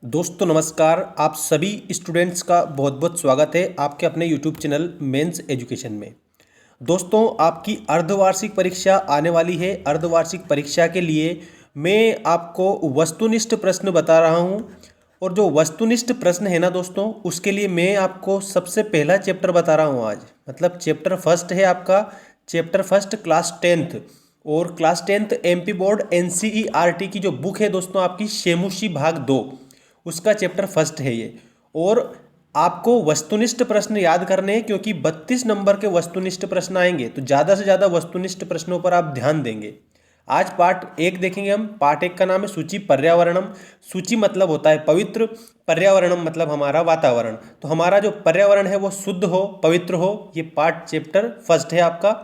दोस्तों नमस्कार। आप सभी स्टूडेंट्स का बहुत बहुत स्वागत है आपके अपने यूट्यूब चैनल मेंस एजुकेशन में। दोस्तों आपकी अर्धवार्षिक परीक्षा आने वाली है। अर्धवार्षिक परीक्षा के लिए मैं आपको वस्तुनिष्ठ प्रश्न बता रहा हूं और जो वस्तुनिष्ठ प्रश्न है ना दोस्तों, उसके लिए मैं आपको सबसे पहला चैप्टर बता रहा हूं आज। मतलब चैप्टर फर्स्ट है आपका, चैप्टर फर्स्ट क्लास टेंथ। और class tenth MP board NCERT की जो बुक है दोस्तों आपकी, शेमुशी भाग 2, उसका चैप्टर फर्स्ट है ये। और आपको वस्तुनिष्ठ प्रश्न याद करने हैं क्योंकि 32 नंबर के वस्तुनिष्ठ प्रश्न आएंगे, तो ज़्यादा से ज़्यादा वस्तुनिष्ठ प्रश्नों पर आप ध्यान देंगे। आज पार्ट एक देखेंगे हम। पार्ट एक का नाम है सूची पर्यावरणम। सूची मतलब होता है पवित्र, पर्यावरणम मतलब हमारा वातावरण। तो हमारा जो पर्यावरण है वो शुद्ध हो, पवित्र हो। ये पार्ट चैप्टर फर्स्ट है आपका।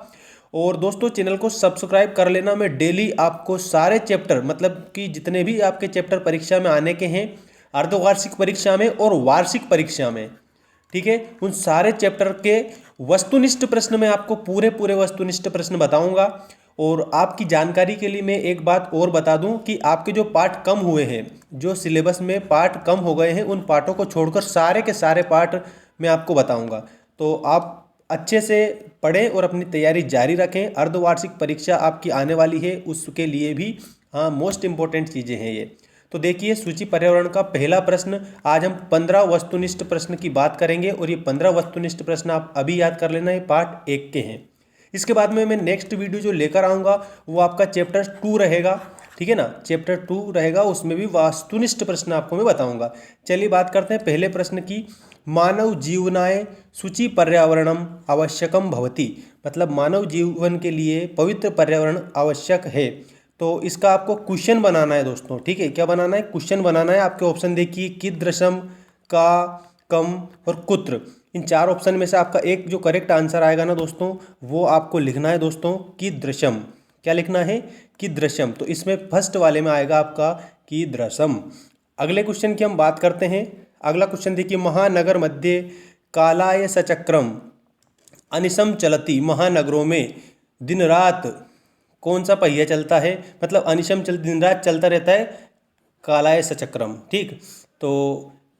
और दोस्तों चैनल को सब्सक्राइब कर लेना। मैं डेली आपको सारे चैप्टर, मतलब कि जितने भी आपके चैप्टर परीक्षा में आने के हैं, अर्धवार्षिक परीक्षा में और वार्षिक परीक्षा में, ठीक है, उन सारे चैप्टर के वस्तुनिष्ठ प्रश्न में आपको पूरे पूरे वस्तुनिष्ठ प्रश्न बताऊंगा। और आपकी जानकारी के लिए मैं एक बात और बता दूं कि आपके जो पार्ट कम हुए हैं, जो सिलेबस में पार्ट कम हो गए हैं, उन पार्टों को छोड़कर सारे के सारे पार्ट मैं आपको बताऊंगा। तो आप अच्छे से पढ़ें और अपनी तैयारी जारी रखें। अर्धवार्षिक परीक्षा आपकी आने वाली है, उसके लिए भी हाँ मोस्ट इंपॉर्टेंट चीज़ें हैं ये। तो देखिए सूची पर्यावरण का पहला प्रश्न। आज हम 15 वस्तुनिष्ठ प्रश्न की बात करेंगे और ये 15 वस्तुनिष्ठ प्रश्न आप अभी याद कर लेना, ये पार्ट एक के हैं। इसके बाद में मैं नेक्स्ट वीडियो जो लेकर आऊँगा वो आपका चैप्टर 2 रहेगा, ठीक है ना। चैप्टर 2 रहेगा, उसमें भी वस्तुनिष्ठ प्रश्न आपको मैं बताऊँगा। चलिए बात करते हैं पहले प्रश्न की। मानव जीवनाय शुचि पर्यावरणम आवश्यकम भवति, मतलब मानव जीवन के लिए पवित्र पर्यावरण आवश्यक है। तो इसका आपको क्वेश्चन बनाना है दोस्तों, ठीक है। क्या बनाना है? क्वेश्चन बनाना है। आपके ऑप्शन देखिए, कीदृशम, का, कम और कुत्र। इन चार ऑप्शन में से आपका एक जो करेक्ट आंसर आएगा ना दोस्तों, वो आपको लिखना है दोस्तों कीदृशम। क्या लिखना है? कीदृशम। तो इसमें फर्स्ट वाले में आएगा आपका कीदृशम। अगले क्वेश्चन की हम बात करते हैं। अगला क्वेश्चन देखिए, महानगर मध्य कालाय सचक्रम अनिशम चलती, महानगरों में दिन रात कौन सा पहिया चलता है? मतलब अनिशम चल, दिन रात चलता रहता है, कालाय सचक्रम, ठीक। तो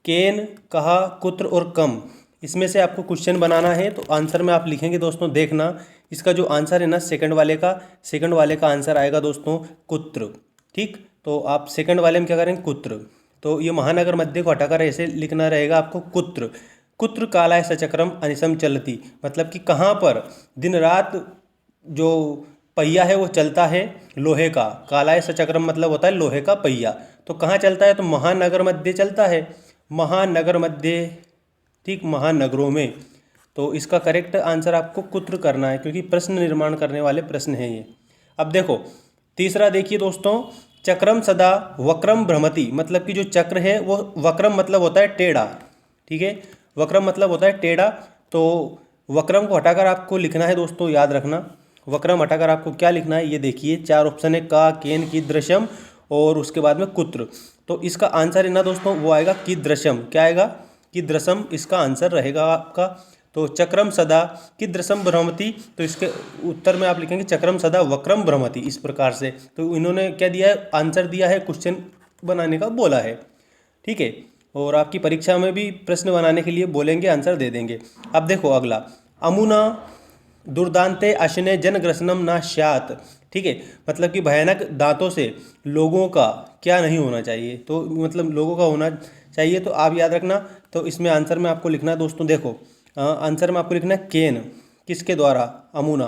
केन, कहा, कुत्र और कम, इसमें से आपको क्वेश्चन बनाना है। तो आंसर में आप लिखेंगे दोस्तों, देखना इसका जो आंसर है ना सेकंड वाले का आंसर आएगा दोस्तों कुत्र, ठीक। तो आप सेकंड वाले में क्या करेंगे? कुत्र। तो ये महानगर मध्य को हटाकर ऐसे लिखना रहेगा आपको कुत्र। कुत्र कालाय सचक्रम अनिशम चलती, मतलब कि कहाँ पर दिन रात जो पहिया है वो चलता है लोहे का। कालाय सचक्रम मतलब होता है लोहे का पहिया। तो कहाँ चलता है? तो महानगर मध्य चलता है, महानगर मध्य, ठीक, महानगरों में। तो इसका करेक्ट आंसर आपको कुत्र करना है क्योंकि प्रश्न निर्माण करने वाले प्रश्न हैं ये। अब देखो तीसरा देखिए दोस्तों, चक्रम सदा वक्रम भ्रमति, मतलब कि जो चक्र है वो वक्रम मतलब होता है टेढ़ा, ठीक है। वक्रम मतलब होता है टेढ़ा। तो वक्रम को हटाकर आपको लिखना है दोस्तों, याद रखना, वक्रम हटाकर आपको क्या लिखना है? ये देखिए चार ऑप्शन है, का, केन, कीदृशम और उसके बाद में कुत्र। तो इसका आंसर है ना दोस्तों वो आएगा कीदृशम। क्या आएगा? कीदृशम इसका आंसर रहेगा आपका। तो चक्रम सदा कीदृशम भ्रमति, तो इसके उत्तर में आप लिखेंगे चक्रम सदा वक्रम भ्रमति, इस प्रकार से। तो इन्होंने क्या दिया है? आंसर दिया है, क्वेश्चन बनाने का बोला है, ठीक है। और आपकी परीक्षा में भी प्रश्न बनाने के लिए बोलेंगे, आंसर दे देंगे। अब देखो अगला, अमुना दुर्दांते अशने जनग्रसनम ना स्यात्, ठीक है। मतलब कि भयानक दांतों से लोगों का क्या नहीं होना चाहिए? तो मतलब लोगों का होना चाहिए, तो आप याद रखना। तो इसमें आंसर में आपको लिखना है दोस्तों, देखो आंसर में आपको लिखना है केन, किसके द्वारा? अमुना।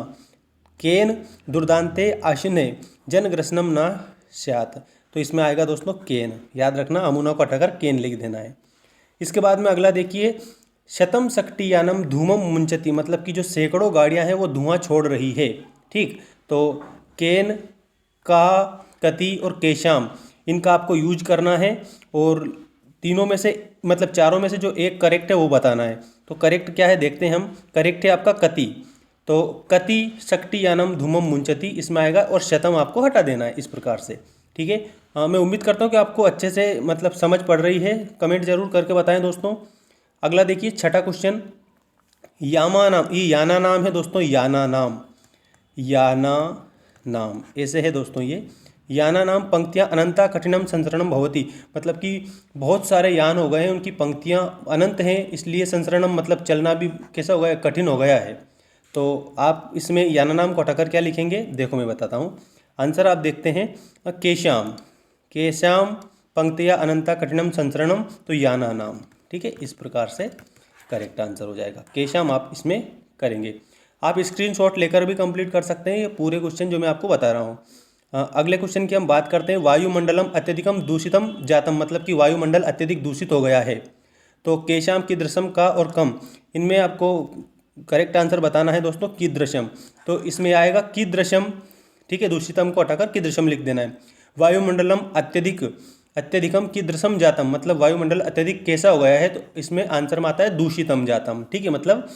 केन दुर्दांते अशने जनग्रसनम ना स्यात्, तो इसमें आएगा दोस्तों केन, याद रखना। अमुना को हटाकर केन लिख देना है। इसके बाद में अगला देखिए, शतम शक्तियानम धूमम मुंचती, मतलब कि जो सैकड़ों गाड़ियां हैं वो धुआं छोड़ रही है, ठीक। तो केन, का, कति और केशाम, इनका आपको यूज करना है। और तीनों में से, मतलब चारों में से जो एक करेक्ट है वो बताना है। तो करेक्ट क्या है देखते हैं हम। करेक्ट है आपका कति। तो कति शक्तियानम धूमम मुंचती इसमें आएगा, और शतम आपको हटा देना है, इस प्रकार से, ठीक है। मैं उम्मीद करता हूँ कि आपको अच्छे से मतलब समझ पड़ रही है। कमेंट जरूर करके बताएं दोस्तों। अगला देखिए छठा क्वेश्चन, यामा नाम, ये याना नाम है दोस्तों, याना नाम, याना नाम ऐसे है दोस्तों ये। यानानां पंक्तियाँ अनंता कठिनम संसरणम भवति, मतलब कि बहुत सारे यान हो गए हैं, उनकी पंक्तियाँ अनंत हैं, इसलिए संसरणम मतलब चलना भी कैसा हो गया, कठिन हो गया है। तो आप इसमें यानानाम को हटाकर क्या लिखेंगे, देखो मैं बताता हूँ। आंसर आप देखते हैं, केशाम, केशाम पंक्तियाँ अनंता कठिनम संसरणम, तो यानानाम। ठीक है, इस प्रकार से करेक्ट आंसर हो जाएगा। केशाम आप इसमें करेंगे। आप स्क्रीनशॉट लेकर भी कंप्लीट कर सकते हैं ये पूरे क्वेश्चन जो मैं आपको बता रहा हूँ। अगले क्वेश्चन की हम बात करते हैं। वायुमंडलम अत्यधिकम दूषितम जातम, मतलब कि वायुमंडल अत्यधिक दूषित हो गया है। तो केशाम, कीदृशम, का और कम, इनमें आपको करेक्ट आंसर बताना है दोस्तों, कीदृशम। तो इसमें आएगा कीदृशम। ठीक है, दूषितम को हटाकर कीदृशम लिख देना है। वायुमंडलम अत्यधिक, अत्यधिकम कीदृशम जातम, मतलब वायुमंडल अत्यधिक कैसा हो गया है, तो इसमें आंसर में आता है दूषितम जातम। ठीक है, मतलब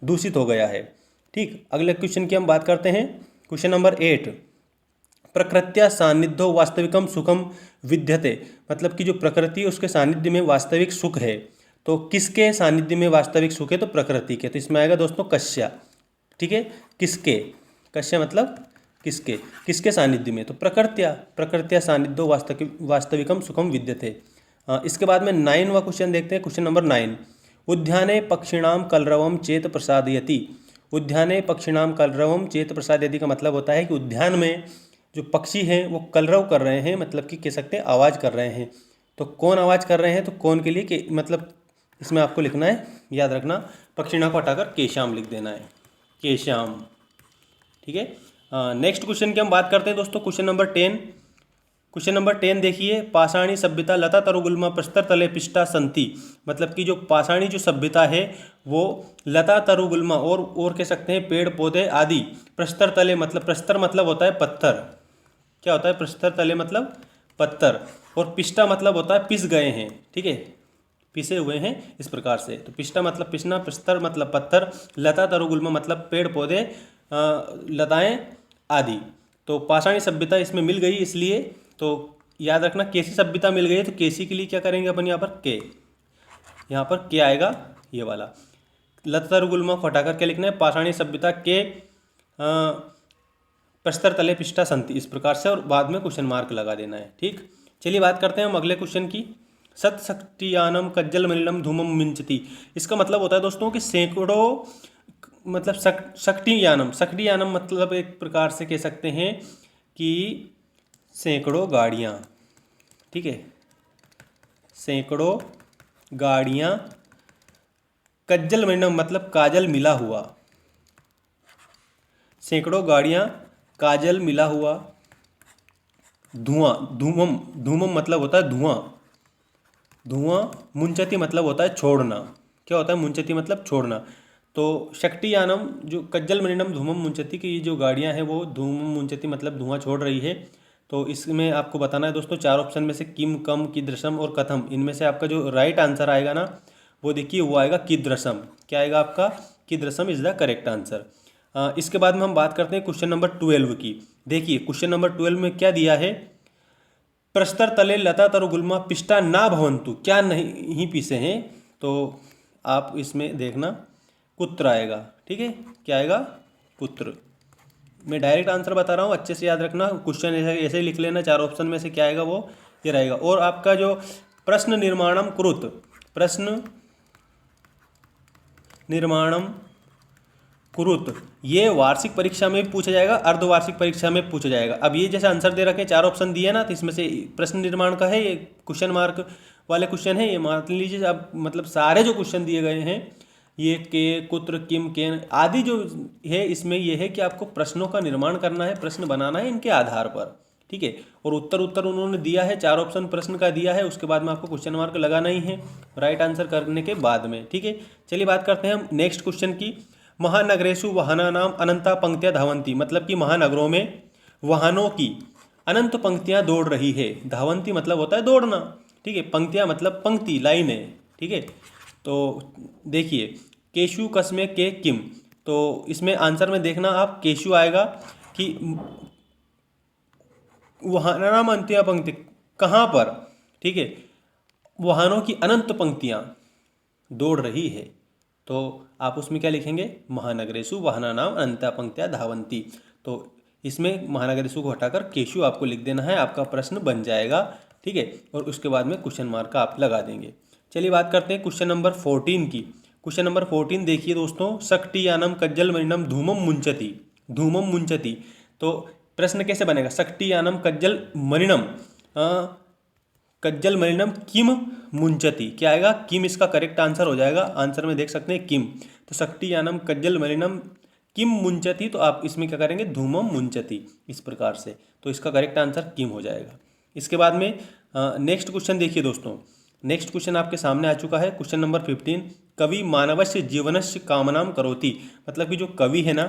दूषित हो गया है। ठीक, अगले क्वेश्चन की हम बात करते हैं। क्वेश्चन नंबर 8, प्रकृत्या सान्निध्यो वास्तविकम सुखम विद्यते, मतलब कि जो प्रकृति है उसके सानिध्य में वास्तविक सुख है। तो किसके सानिध्य में वास्तविक सुख है, तो प्रकृति के। तो इसमें आएगा दोस्तों कस्या। ठीक है, किसके, कस्या मतलब किसके, किसके सानिध्य में, तो प्रकृत्या, प्रकृत्या सानिध्यो वास्तविकम सुखम विद्यते। इसके बाद में 9वां क्वेश्चन देखते हैं। क्वेश्चन नंबर 9, उद्याने पक्षिणाम कलरवम चेत प्रसादयति। उद्याने पक्षिणाम कलरवम चेत प्रसादयति का मतलब होता है कि उद्यान में जो पक्षी हैं वो कलरव कर रहे हैं, मतलब कि कह सकते हैं आवाज़ कर रहे हैं। तो कौन आवाज़ कर रहे हैं, तो कौन के लिए, कि मतलब इसमें आपको लिखना है, याद रखना, पक्षिणा को हटाकर केशाम लिख देना है, केशाम। ठीक है, नेक्स्ट क्वेश्चन की हम बात करते हैं दोस्तों। क्वेश्चन नंबर 10, क्वेश्चन नंबर 10 देखिए। पाषाणी सभ्यता लता तरुगुल्मा प्रस्तर तले पिष्टा संति, मतलब कि जो पाषाणी जो सभ्यता है वो लता तरुगुल्मा और कह सकते हैं पेड़ पौधे आदि, प्रस्तर तले मतलब, प्रस्तर मतलब होता है पत्थर, क्या होता है प्रस्तर तले मतलब पत्थर, और पिष्टा मतलब होता है पिस गए हैं। ठीक है, पिसे हुए हैं, इस प्रकार से। तो पिष्टा मतलब पिसना, प्रस्तर मतलब पत्थर, लता तरुगुल्मा मतलब पेड़ पौधे, लताएं आदि। तो पाषाणी सभ्यता इसमें मिल गई, इसलिए तो याद रखना केसी सभ्यता मिल गई है, तो केसी के लिए क्या करेंगे अपन, यहाँ पर के, यहाँ पर के आएगा ये वाला। लता तरुगुल्मा को हटाकर क्या लिखना है, पाषाणी सभ्यता के प्रस्तर तले पिष्टा संति, इस प्रकार से, और बाद में क्वेश्चन मार्क लगा देना है। ठीक, चलिए बात करते हैं हम अगले क्वेश्चन की। सतशक्तियानम कज्जल मलिनम धूमम मिंचती, इसका मतलब होता है दोस्तों कि सैकड़ों, मतलब शक्तियानम, शक्तियानम मतलब एक प्रकार से कह सकते हैं कि सैकड़ों गाड़ियाँ। ठीक है, सैकड़ों गाड़ियाँ, कज्जल मलिनम मतलब काजल मिला हुआ, सैकड़ों गाड़ियाँ काजल मिला हुआ, धुआं, धूमम, धूमम मतलब होता है धुआं, धुआं, मुंचती मतलब होता है छोड़ना, क्या होता है मुंचती मतलब छोड़ना। तो शक्तियानम जो कज्जल मलिनम धूमम मुंचती की ये जो गाड़ियाँ हैं वो धूमम मुंचती मतलब धुआं छोड़ रही है। तो इसमें आपको बताना है दोस्तों, 4 ऑप्शन में से किम, कम, कीदृशम और कथम, इनमें से आपका जो राइट आंसर आएगा ना, वो देखिए वो आएगा कीदृशम। क्या आएगा आपका, कीदृशम इज द करेक्ट आंसर। इसके बाद में हम बात करते हैं क्वेश्चन नंबर 12 की। देखिए क्वेश्चन नंबर 12 में क्या दिया है, प्रस्तर तले लता तरुगुल्मा पिष्टा ना भवंतु, क्या नहीं पीसे हैं, तो आप इसमें देखना कुत्र आएगा। ठीक है, क्या आएगा, कुत्र। मैं डायरेक्ट आंसर बता रहा हूँ, अच्छे से याद रखना, क्वेश्चन ऐसे ही लिख लेना, 4 ऑप्शन में से क्या आएगा वो ये रहेगा। और आपका जो प्रश्न निर्माणम कुरुत, प्रश्न निर्माणम कुरुत, ये वार्षिक परीक्षा में भी पूछा जाएगा, अर्धवार्षिक परीक्षा में पूछा जाएगा। अब ये जैसे आंसर दे रखे हैं, 4 ऑप्शन दिए ना, तो इसमें से प्रश्न निर्माण का है, ये क्वेश्चन मार्क वाले क्वेश्चन है, ये मान लीजिए अब मतलब सारे जो क्वेश्चन दिए गए हैं ये के, कुत्र, किम, केन आदि जो है, इसमें ये है कि आपको प्रश्नों का निर्माण करना है, प्रश्न बनाना है इनके आधार पर। ठीक है, और उत्तर उन्होंने दिया है, 4 ऑप्शन प्रश्न का दिया है, उसके बाद में आपको क्वेश्चन मार्क लगाना ही है राइट आंसर करने के बाद में। ठीक है, चलिए बात करते हैं हम नेक्स्ट क्वेश्चन की। महानगरेषु वाहनानाम अनंता पंक्तियाँ धावंती, मतलब कि महानगरों में वाहनों की अनंत पंक्तियाँ दौड़ रही है। धावंती मतलब होता है दौड़ना। ठीक है, पंक्तियाँ मतलब पंक्ति, लाइनें। ठीक है, तो देखिए केशु कस्मे के किम, तो इसमें आंसर में देखना आप केशु आएगा कि वाहनानाम अंत्या पंक्ति कहाँ पर। ठीक है, वाहनों की अनंत पंक्तियाँ दौड़ रही है, तो आप उसमें क्या लिखेंगे, महानगरेषु वाहनानाम अनंता पंक्तियाँ धावंती। तो इसमें महानगरेशु को हटाकर केशु आपको लिख देना है, आपका प्रश्न बन जाएगा। ठीक है, और उसके बाद में क्वेश्चन मार्क का आप लगा देंगे। चलिए बात करते हैं क्वेश्चन नंबर 14 की। क्वेश्चन नंबर 14 देखिए दोस्तों, सक्टियानम कज्जल मणिनम धूमम मुंचति। धूमम मुंचति, तो प्रश्न कैसे बनेगा? सक्टियानम कज्जल मणिनम कज्जल मणिनम किम मुंचति, क्या आएगा? किम इसका करेक्ट आंसर हो जाएगा। आंसर में देख सकते हैं किम। तो सक्टियानम कज्जल मणिनम किम मुंचति, तो आप इसमें क्या करेंगे? धूमम मुंचति, इस प्रकार से। तो इसका करेक्ट आंसर किम हो जाएगा। इसके बाद में नेक्स्ट क्वेश्चन देखिए दोस्तों। नेक्स्ट क्वेश्चन आपके सामने आ चुका है, क्वेश्चन नंबर 15। कवि मानवस्य जीवनस्य कामनाम करोति, मतलब कि जो कवि है ना,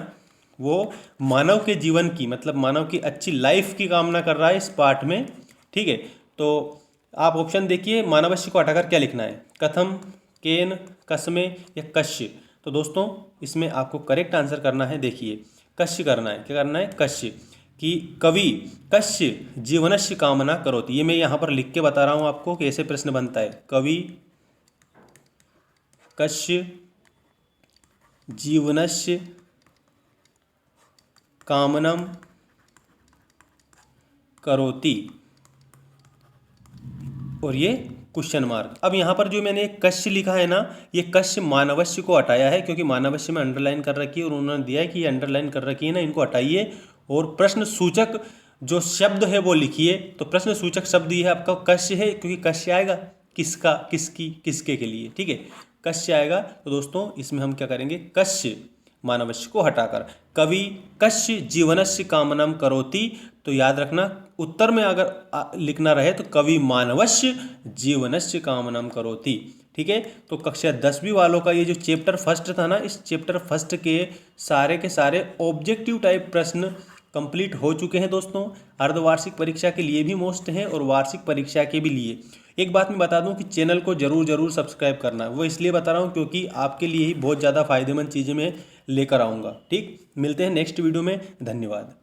वो मानव के जीवन की, मतलब मानव की अच्छी लाइफ की कामना कर रहा है इस पाठ में। ठीक है, तो आप ऑप्शन देखिए, मानवस्य को हटाकर क्या लिखना है? कथम, केन, कस्मे या कश्य। तो दोस्तों इसमें आपको करेक्ट आंसर करना है, देखिए कश्य करना है। क्या करना है? कश्य, कि कवि कश्य जीवनस्य कामना करोति। ये मैं यहाँ पर लिख के बता रहा हूँ आपको कि ऐसे प्रश्न बनता है, कवि कश्य जीवनस्य कामनम करोति, और ये क्वेश्चन मार्क। अब यहाँ पर जो मैंने कश्य लिखा है ना, ये कश्य मानवस्य को हटाया है, क्योंकि मानवस्य में अंडरलाइन कर रखी है और उन्होंने दिया है कि ये अंडरलाइन कर रखी है ना, इनको हटाइए और प्रश्न सूचक जो शब्द है वो लिखिए। तो प्रश्न सूचक शब्द ये है आपका कश्य है, क्योंकि कश्य आएगा किसका, किसकी, किसके के लिए। ठीक है, कश्य आएगा। तो दोस्तों इसमें हम क्या करेंगे? कश्य मानवस्य को हटाकर कवि कश्य जीवनस्य कामनाम करोति। तो याद रखना, उत्तर में अगर लिखना रहे तो कवि मानवस्य जीवनस्य कामनाम करोति। ठीक है, तो कक्षा 10वीं वालों का ये जो चैप्टर फर्स्ट था ना, इस चैप्टर फर्स्ट के सारे ऑब्जेक्टिव टाइप प्रश्न कंप्लीट हो चुके हैं दोस्तों। अर्धवार्षिक परीक्षा के लिए भी मोस्ट हैं और वार्षिक परीक्षा के भी लिए। एक बात मैं बता दूं कि चैनल को जरूर सब्सक्राइब करना है। वो इसलिए बता रहा हूं क्योंकि आपके लिए ही बहुत ज़्यादा फायदेमंद चीज़ें मैं लेकर आऊँगा। ठीक, मिलते हैं नेक्स्ट वीडियो में। धन्यवाद।